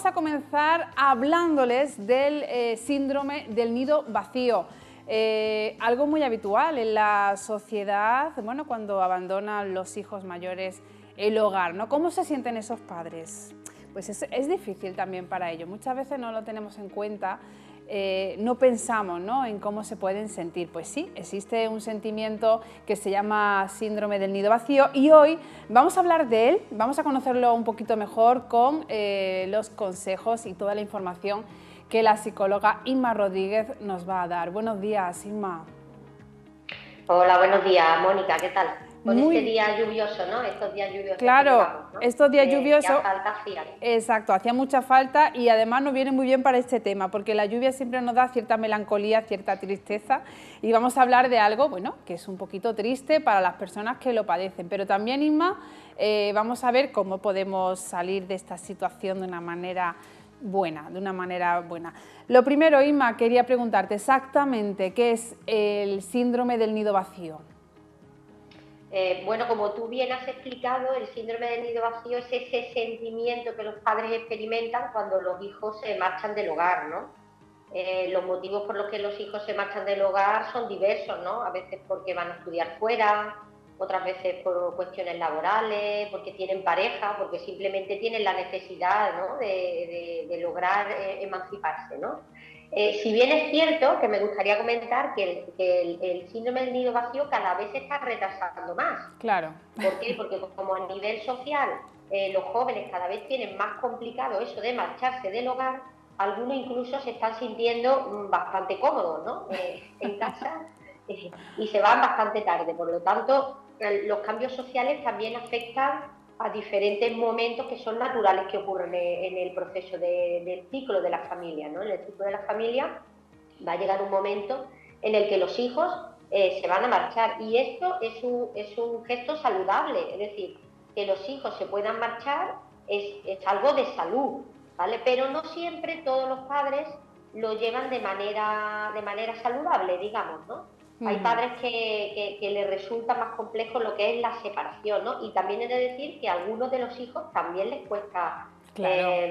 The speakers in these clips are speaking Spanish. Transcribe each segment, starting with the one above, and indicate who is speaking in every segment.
Speaker 1: vamos a comenzar hablándoles del síndrome del nido vacío. Algo muy habitual en la sociedad, bueno, cuando abandonan los hijos mayores el hogar, ¿no? ¿Cómo se sienten esos padres? Pues es difícil también para ellos. Muchas veces no lo tenemos en cuenta, no pensamos, ¿no?, en cómo se pueden sentir. Pues sí, existe un sentimiento que se llama síndrome del nido vacío y hoy vamos a hablar de él, vamos a conocerlo un poquito mejor con los consejos y toda la información que la psicóloga Inma Rodríguez nos va a dar. Buenos días, Inma.
Speaker 2: Hola, buenos días, Mónica, ¿qué tal? Con
Speaker 1: Muy...
Speaker 2: este día lluvioso, ¿no? Estos días lluviosos.
Speaker 1: Claro,
Speaker 2: que llevamos, ¿no?
Speaker 1: estos días lluviosos.
Speaker 2: Ya falta hacía.
Speaker 1: Exacto, hacía mucha falta y además nos viene muy bien para este tema, porque la lluvia siempre nos da cierta melancolía, cierta tristeza, y vamos a hablar de algo, bueno, que es un poquito triste para las personas que lo padecen, pero también, Inma, vamos a ver cómo podemos salir de esta situación de una manera buena, Lo primero, Inma, quería preguntarte exactamente qué es el síndrome del nido vacío.
Speaker 2: Bueno, como tú bien has explicado, el síndrome del nido vacío es ese sentimiento que los padres experimentan cuando los hijos se marchan del hogar, ¿no? Los motivos por los que los hijos se marchan del hogar son diversos, ¿no? A veces porque van a estudiar fuera, otras veces por cuestiones laborales, porque tienen pareja, porque simplemente tienen la necesidad, ¿no?, de lograr emanciparse, ¿no? Si bien es cierto que me gustaría comentar que el síndrome del nido vacío cada vez se está retrasando más.
Speaker 1: Claro.
Speaker 2: ¿Por qué? Porque como a nivel social los jóvenes cada vez tienen más complicado eso de marcharse del hogar, algunos incluso se están sintiendo bastante cómodos, ¿no?, en casa y se van bastante tarde. Por lo tanto, los cambios sociales también afectan a diferentes momentos que son naturales que ocurren en el proceso del ciclo de la familia, ¿no? En el ciclo de la familia va a llegar un momento en el que los hijos se van a marchar y esto es un gesto saludable, es decir, que los hijos se puedan marchar es algo de salud, ¿vale? Pero no siempre todos los padres lo llevan de manera saludable, digamos, ¿no? Hay padres que les resulta más complejo lo que es la separación, ¿no? Y también he de decir que a algunos de los hijos también les cuesta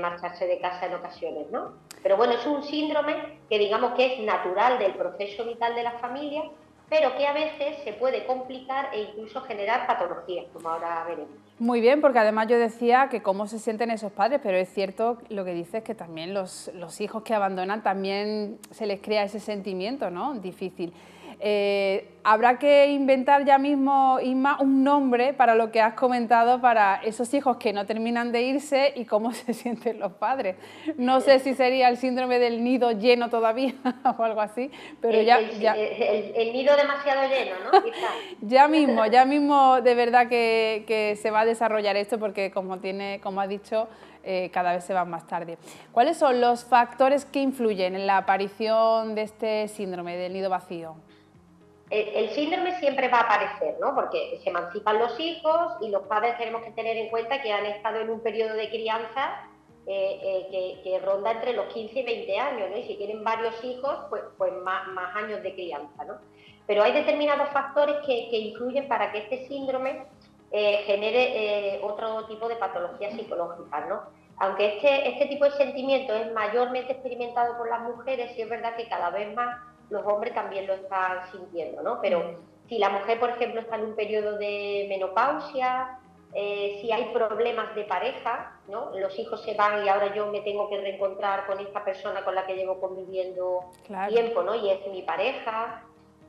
Speaker 2: marcharse de casa en ocasiones, ¿no? Pero bueno, es un síndrome que digamos que es natural del proceso vital de la familia, pero que a veces se puede complicar e incluso generar patologías, como ahora veremos.
Speaker 1: Muy bien, porque además yo decía que cómo se sienten esos padres, pero es cierto lo que dices, que también los hijos que abandonan también se les crea ese sentimiento, ¿no?, difícil. Habrá que inventar ya mismo, Inma, un nombre para lo que has comentado, para esos hijos que no terminan de irse y cómo se sienten los padres. No sé si sería el síndrome del nido lleno todavía o algo así, pero
Speaker 2: el nido demasiado lleno, ¿no? Quizás.
Speaker 1: ya mismo de verdad que se va a desarrollar esto, porque como ha dicho, cada vez se va más tarde. ¿Cuáles son los factores que influyen en la aparición de este síndrome del nido vacío?
Speaker 2: El síndrome siempre va a aparecer, ¿no? Porque se emancipan los hijos y los padres tenemos que tener en cuenta que han estado en un periodo de crianza que ronda entre los 15 y 20 años, ¿no? Y si tienen varios hijos, pues más años de crianza, ¿no? Pero hay determinados factores que influyen para que este síndrome genere otro tipo de patologías psicológicas, ¿no? Aunque este tipo de sentimiento es mayormente experimentado por las mujeres, sí es verdad que cada vez más los hombres también lo están sintiendo, ¿no? Pero si la mujer, por ejemplo, está en un periodo de menopausia, si hay problemas de pareja, ¿no? Los hijos se van y ahora yo me tengo que reencontrar con esta persona con la que llevo conviviendo tiempo, ¿no? Y es mi pareja.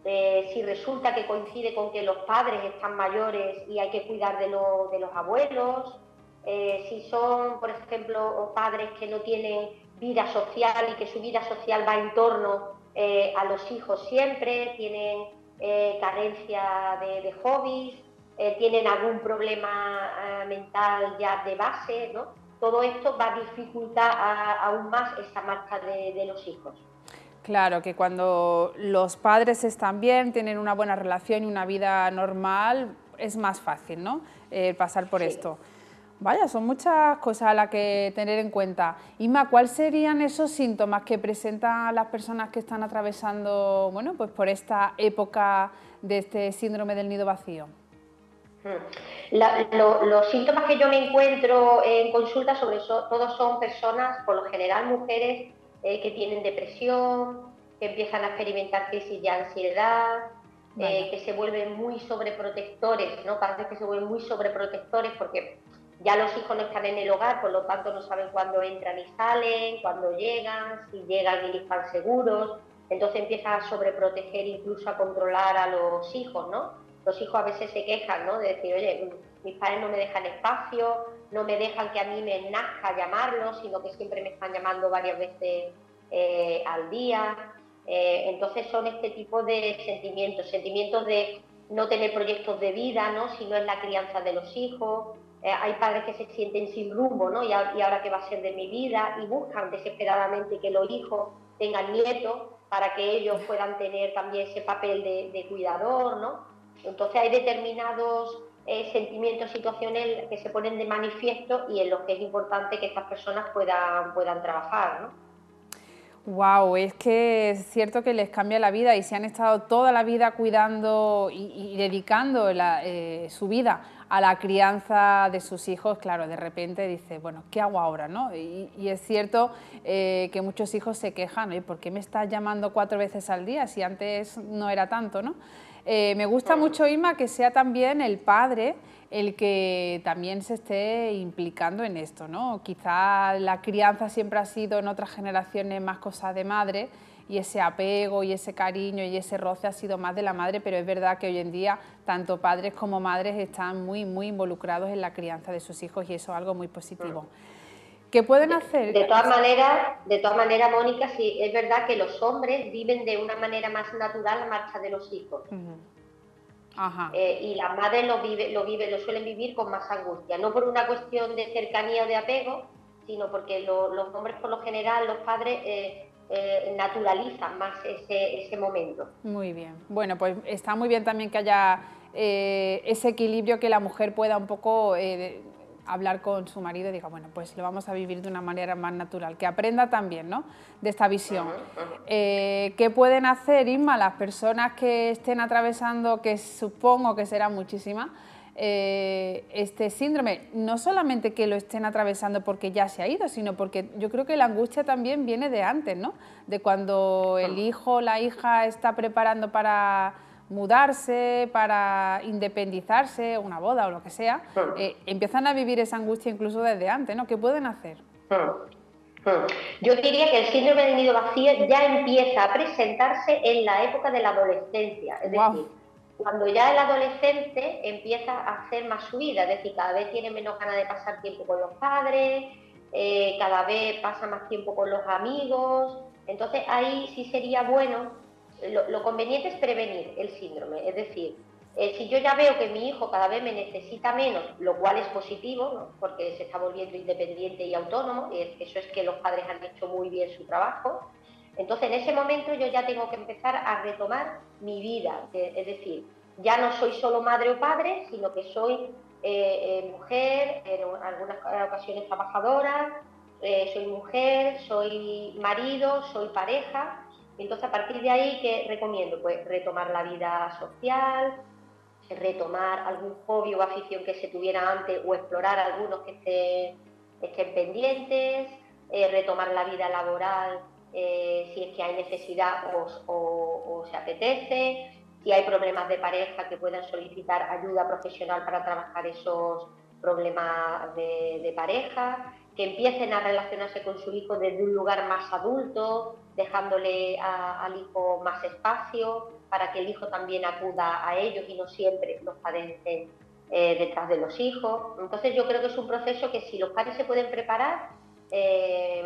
Speaker 2: Si resulta que coincide con que los padres están mayores y hay que cuidar de los abuelos, si son, por ejemplo, padres que no tienen vida social y que su vida social va en torno a los hijos siempre, tienen carencia de hobbies, tienen algún problema mental ya de base, ¿no? Todo esto va a dificultar aún más esa marcha de los hijos.
Speaker 1: Claro, que cuando los padres están bien, tienen una buena relación y una vida normal, es más fácil, ¿no?, pasar por esto. Vaya, son muchas cosas a las que tener en cuenta. Inma, ¿cuáles serían esos síntomas que presentan las personas que están atravesando, bueno, pues por esta época de este síndrome del nido vacío?
Speaker 2: Los síntomas que yo me encuentro en consulta sobre todo son personas, por lo general mujeres, que tienen depresión, que empiezan a experimentar crisis de ansiedad, que se vuelven muy sobreprotectores, ¿no? Parece que se vuelven muy sobreprotectores porque ya los hijos no están en el hogar, por lo tanto no saben cuándo entran y salen, cuándo llegan, si llegan y están seguros, entonces empiezan a sobreproteger, incluso a controlar a los hijos, ¿no? Los hijos a veces se quejan, ¿no? De decir, oye, mis padres no me dejan espacio, no me dejan que a mí me nazca llamarlos, sino que siempre me están llamando varias veces al día. Entonces son este tipo de sentimientos de no tener proyectos de vida, ¿no? Si no es la crianza de los hijos. Hay padres que se sienten sin rumbo, ¿no? Y ahora qué va a ser de mi vida, y buscan desesperadamente que los hijos tengan nietos para que ellos puedan tener también ese papel de cuidador, ¿no? Entonces hay determinados sentimientos, situaciones que se ponen de manifiesto y en los que es importante que estas personas puedan trabajar, ¿no?
Speaker 1: Wow, es que es cierto que les cambia la vida y si han estado toda la vida cuidando y dedicando su vida a la crianza de sus hijos, claro, de repente dice, bueno, ¿qué hago ahora? ¿No? Y es cierto que muchos hijos se quejan, ¿por qué me estás llamando 4 veces al día si antes no era tanto, ¿no? Me gusta mucho, Inma, que sea también el padre el que también se esté implicando en esto, ¿no? Quizá la crianza siempre ha sido en otras generaciones más cosa de madre y ese apego y ese cariño y ese roce ha sido más de la madre, pero es verdad que hoy en día tanto padres como madres están muy involucrados en la crianza de sus hijos y eso es algo muy positivo. ¿Qué pueden hacer?
Speaker 2: De todas maneras, Mónica, sí, es verdad que los hombres viven de una manera más natural la marcha de los hijos.
Speaker 1: Ajá.
Speaker 2: Y las madres lo suelen vivir con más angustia, no por una cuestión de cercanía o de apego, sino porque los hombres por lo general, los padres, naturalizan más ese momento.
Speaker 1: Muy bien, bueno, pues está muy bien también que haya ese equilibrio, que la mujer pueda un poco hablar con su marido y diga, bueno, pues lo vamos a vivir de una manera más natural, que aprenda también, ¿no?, de esta visión. ¿Qué pueden hacer, Inma, las personas que estén atravesando, que supongo que serán muchísimas, este síndrome? No solamente que lo estén atravesando porque ya se ha ido, sino porque yo creo que la angustia también viene de antes, ¿no?, de cuando el hijo o la hija está preparando para mudarse, para independizarse, una boda o lo que sea, empiezan a vivir esa angustia incluso desde antes, ¿no? ¿Qué pueden hacer?
Speaker 2: Yo diría que el síndrome del nido vacío ya empieza a presentarse en la época de la adolescencia, es decir, cuando ya el adolescente empieza a hacer más su vida, es decir, cada vez tiene menos ganas de pasar tiempo con los padres, cada vez pasa más tiempo con los amigos, entonces ahí sí sería bueno, lo conveniente es prevenir el síndrome, es decir, si yo ya veo que mi hijo cada vez me necesita menos, lo cual es positivo, ¿no?, porque se está volviendo independiente y autónomo, y eso es que los padres han hecho muy bien su trabajo, entonces en ese momento yo ya tengo que empezar a retomar mi vida, es decir, ya no soy solo madre o padre, sino que soy mujer, en algunas ocasiones trabajadora, soy mujer, soy marido, soy pareja. Entonces a partir de ahí, ¿qué recomiendo? Pues retomar la vida social, retomar algún hobby o afición que se tuviera antes o explorar algunos que estén pendientes, retomar la vida laboral si es que hay necesidad o se apetece, si hay problemas de pareja que puedan solicitar ayuda profesional para trabajar esos problemas de pareja, que empiecen a relacionarse con su hijo desde un lugar más adulto, dejándole al hijo más espacio para que el hijo también acuda a ellos y no siempre los padres estén detrás de los hijos. Entonces yo creo que es un proceso que si los padres se pueden preparar,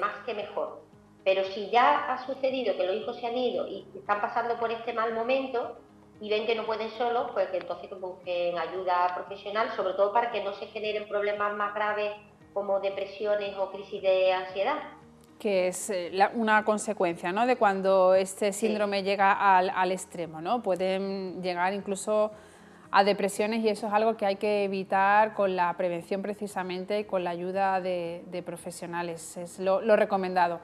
Speaker 2: más que mejor. Pero si ya ha sucedido que los hijos se han ido y están pasando por este mal momento y ven que no pueden solos, pues que entonces busquen ayuda profesional, sobre todo para que no se generen problemas más graves como depresiones o crisis de ansiedad.
Speaker 1: Que es una consecuencia, ¿no?, de cuando este síndrome llega al extremo, ¿no? Pueden llegar incluso a depresiones y eso es algo que hay que evitar con la prevención precisamente y con la ayuda de profesionales, es lo recomendado.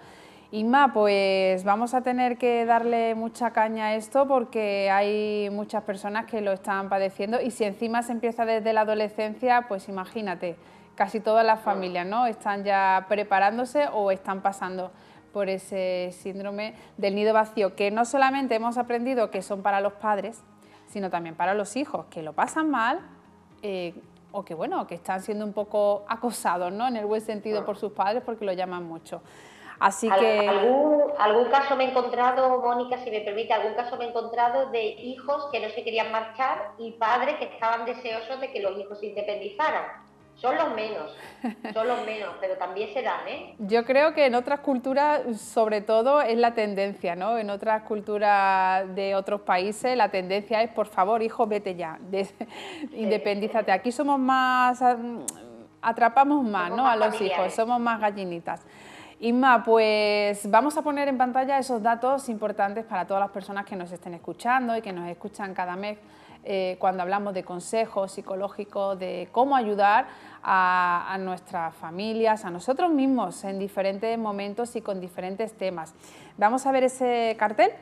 Speaker 1: Inma, pues vamos a tener que darle mucha caña a esto porque hay muchas personas que lo están padeciendo y si encima se empieza desde la adolescencia, pues imagínate, casi todas las familias, ¿no? Están ya preparándose o están pasando por ese síndrome del nido vacío, que no solamente hemos aprendido que son para los padres, sino también para los hijos, que lo pasan mal o que, bueno, que están siendo un poco acosados, ¿no? En el buen sentido por sus padres porque lo llaman mucho. Así que...
Speaker 2: ¿Algún caso me he encontrado, Mónica, si me permite, algún caso me he encontrado de hijos que no se querían marchar y padres que estaban deseosos de que los hijos se independizaran? Son los menos, pero también se dan, ¿eh?
Speaker 1: Yo creo que en otras culturas, sobre todo, es la tendencia, ¿no? En otras culturas de otros países, la tendencia es, por favor, hijo, vete ya, independízate. Aquí somos más, atrapamos más, ¿no? A los hijos, somos más gallinitas. Inma, pues vamos a poner en pantalla esos datos importantes para todas las personas que nos estén escuchando y que nos escuchan cada mes cuando hablamos de consejos psicológicos, de cómo ayudar a nuestras familias, a nosotros mismos en diferentes momentos y con diferentes temas. Vamos a ver ese cartel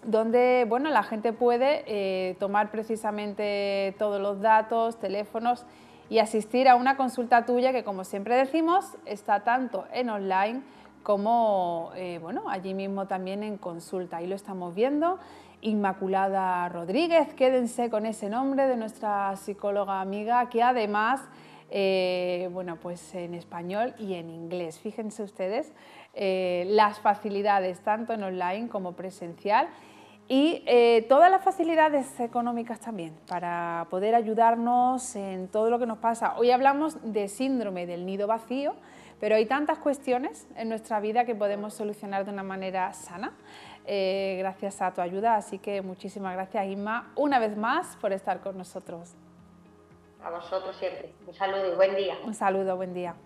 Speaker 1: donde bueno, la gente puede tomar precisamente todos los datos, teléfonos y asistir a una consulta tuya que, como siempre decimos, está tanto en online como bueno, allí mismo también en consulta. Ahí lo estamos viendo. Inmaculada Rodríguez, quédense con ese nombre de nuestra psicóloga amiga, que además, bueno, pues en español y en inglés. Fíjense ustedes las facilidades tanto en online como presencial. Y todas las facilidades económicas también para poder ayudarnos en todo lo que nos pasa. Hoy hablamos de síndrome del nido vacío, pero hay tantas cuestiones en nuestra vida que podemos solucionar de una manera sana gracias a tu ayuda. Así que muchísimas gracias, Inma, una vez más por estar con nosotros.
Speaker 2: A vosotros siempre. Un saludo y buen día.
Speaker 1: Un saludo, buen día.